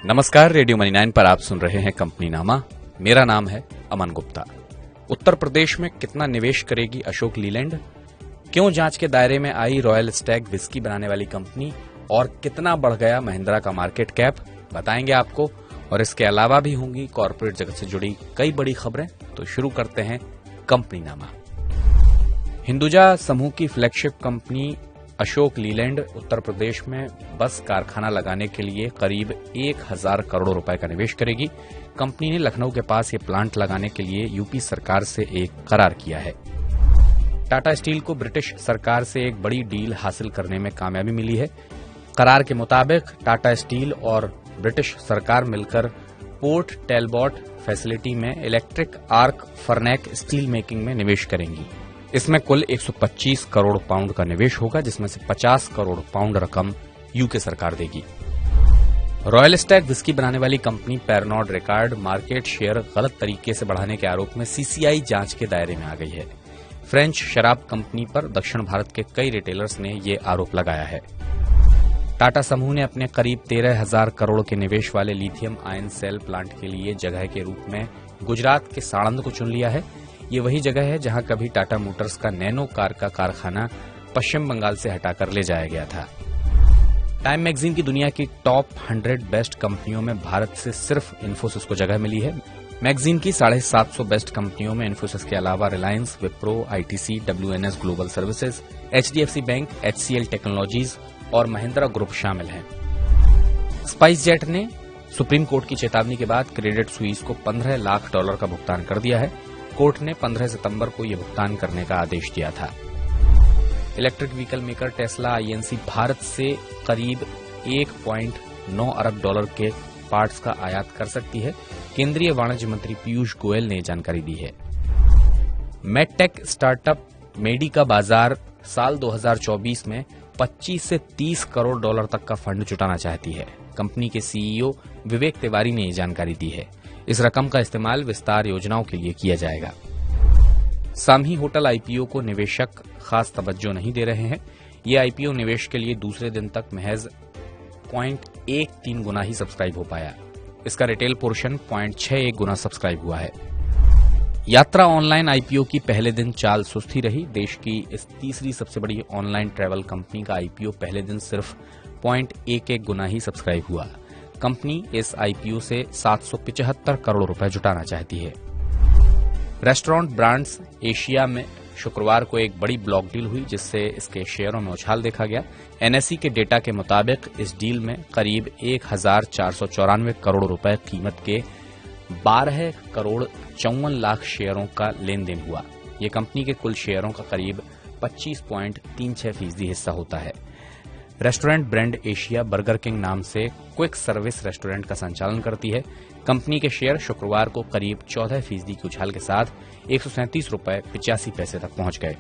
नमस्कार, radio money 9 पर आप सुन रहे हैं कंपनी नामा। मेरा नाम है अमन गुप्ता। उत्तर प्रदेश में कितना निवेश करेगी अशोक लीलैंड? क्यों जांच के दायरे में आई रॉयल स्टैग विस्की बनाने वाली कंपनी? और कितना बढ़ गया महिंद्रा का मार्केट कैप? बताएंगे आपको। और इसके अलावा भी होंगी कॉर्पोरेट जगत से जुड़ी कई बड़ी खबरें। तो शुरू करते हैं कंपनी नामा। हिंदुजा समूह की फ्लैगशिप कंपनी अशोक लीलैंड उत्तर प्रदेश में बस कारखाना लगाने के लिए करीब 1000 करोड़ रुपए का निवेश करेगी। कंपनी ने लखनऊ के पास ये प्लांट लगाने के लिए यूपी सरकार से एक करार किया है। टाटा स्टील को ब्रिटिश सरकार से एक बड़ी डील हासिल करने में कामयाबी मिली है। करार के मुताबिक टाटा स्टील और ब्रिटिश सरकार मिलकर पोर्ट टेलबॉट फैसिलिटी में इलेक्ट्रिक आर्क फर्नेक स्टील मेकिंग में निवेश करेंगी। इसमें कुल 125 करोड़ पाउंड का निवेश होगा, जिसमें से 50 करोड़ पाउंड रकम यूके सरकार देगी। रॉयल स्टैग विस्की बनाने वाली कंपनी पेरनॉड रिकार्ड मार्केट शेयर गलत तरीके से बढ़ाने के आरोप में सीसीआई जांच के दायरे में आ गई है। फ्रेंच शराब कंपनी पर दक्षिण भारत के कई रिटेलर्स ने ये आरोप लगाया है। टाटा समूह ने अपने करीब 13,000 करोड़ के निवेश वाले लिथियम आयन सेल प्लांट के लिए जगह के रूप में गुजरात के साणंद को चुन लिया है। ये वही जगह है जहां कभी टाटा मोटर्स का नैनो कार का कारखाना पश्चिम बंगाल से हटाकर ले जाया गया था। टाइम मैगजीन की दुनिया की टॉप 100 बेस्ट कंपनियों में भारत से सिर्फ इन्फोसिस को जगह मिली है। मैगजीन की 750 बेस्ट कंपनियों में इन्फोसिस के अलावा Reliance, Wipro, ITC, WNS global services, HDFC bank, HCL technologies और महिंद्रा ग्रुप शामिल हैं। स्पाइस जेट ने सुप्रीम कोर्ट की चेतावनी के बाद क्रेडिट सुइस को $15 लाख का भुगतान कर दिया है। कोर्ट ने 15 सितंबर को यह भुगतान करने का आदेश दिया था। Electric vehicle maker Tesla INC Bharat से करीब $1.9 अरब के पार्ट्स का आयात कर सकती है। केंद्रीय वाणिज्य मंत्री पीयूष गोयल ने जानकारी दी है। मेडटेक स्टार्टअप मेडी का बाजार साल 2024 में 25 से 30 करोड़ डॉलर तक का फंड जुटाना चाहती है। कंपनी के CEO विवेक तिवारी ने ये जानकारी दी है। इस रकम का इस्तेमाल विस्तार योजनाओं के लिए किया जाएगा। सामही होटल IPO को निवेशक खास तवज्जो नहीं दे रहे हैं। ये IPO निवेश के लिए दूसरे दिन तक महज 0.13 गुना ही सब्सक्राइब हो पाया। इसका रिटेल पोर्शन 0.61 गुना सब्सक्राइब हुआ है। यात्रा ऑनलाइन IPO की पहले दिन चाल सुस्ती रही। देश की इस तीसरी सबसे बड़ी ऑनलाइन ट्रैवल कंपनी का IPO पहले दिन सिर्फ 0.11 गुना ही सब्सक्राइब हुआ। कंपनी इस IPO से 775 करोड़ रुपए जुटाना चाहती है। रेस्टोरेंट ब्रांड्स एशिया में शुक्रवार को एक बड़ी ब्लॉक डील हुई, जिससे इसके शेयरों में उछाल देखा गया। NSE के डेटा के मुताबिक इस डील में करीब 1494 करोड़ रुपए कीमत के 12 करोड़ 54 लाख शेयरों का लेन देन हुआ। ये कंपनी के कुल शेयरों का करीब 25.36% हिस्सा होता है। Restaurant brand Asia burger king नाम से क्विक सर्विस रेस्टोरेंट का संचालन करती है। कंपनी के शेयर शुक्रवार को करीब 14% की उछाल के साथ ₹137.85 तक पहुंच गए।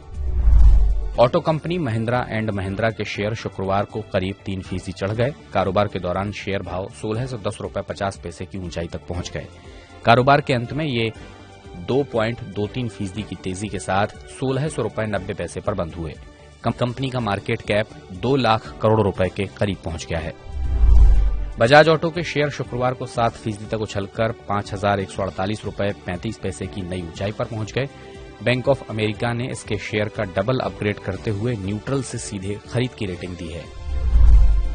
Auto company Mahindra and Mahindra के शेयर शुक्रवार को करीब 3% चढ़ गए। कारोबार के दौरान शेयर भाव ₹1610.50 की ऊंचाई तक पहुंच गए। कारोबार के अंत में ये 2.23% की तेजी के साथ ₹1600.90 पर बंद हुए। कंपनी का मार्केट कैप 2 लाख करोड़ रुपए के करीब पहुंच गया है। बजाज ऑटो के शेयर शुक्रवार को 7% तक उछलकर ₹5148.35 की नई ऊंचाई पर पहुंच गए। बैंक ऑफ अमेरिका ने इसके शेयर का डबल अपग्रेड करते हुए न्यूट्रल से सीधे खरीद की रेटिंग दी है।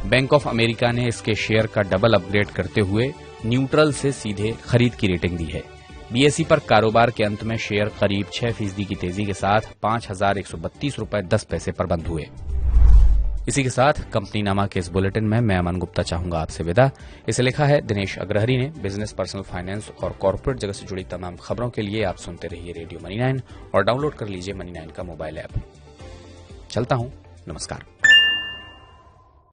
बैंक ऑफ अमेरिका ने इसके शेयर का डबल अपग्रेड करते हुए न्यूट्रल से सीधे खरीद की रेटिंग दी है। BSE पर कारोबार के अंत में शेयर करीब 6% की तेजी के साथ ₹5132.10 पर बंद हुए। इसी के साथ कंपनी नामा के इस बुलेटिन में मैं अमन गुप्ता चाहूंगा आपसे विदा। इसे लिखा है दिनेश अग्रहरी ने। बिजनेस, पर्सनल फाइनेंस और कॉर्पोरेट जगत से जुड़ी तमाम खबरों के लिए आप सुनते रहिए रेडियो मनी 9 और डाउनलोड कर लीजिए मनी 9 का मोबाइल ऐप। चलता हूं, नमस्कार।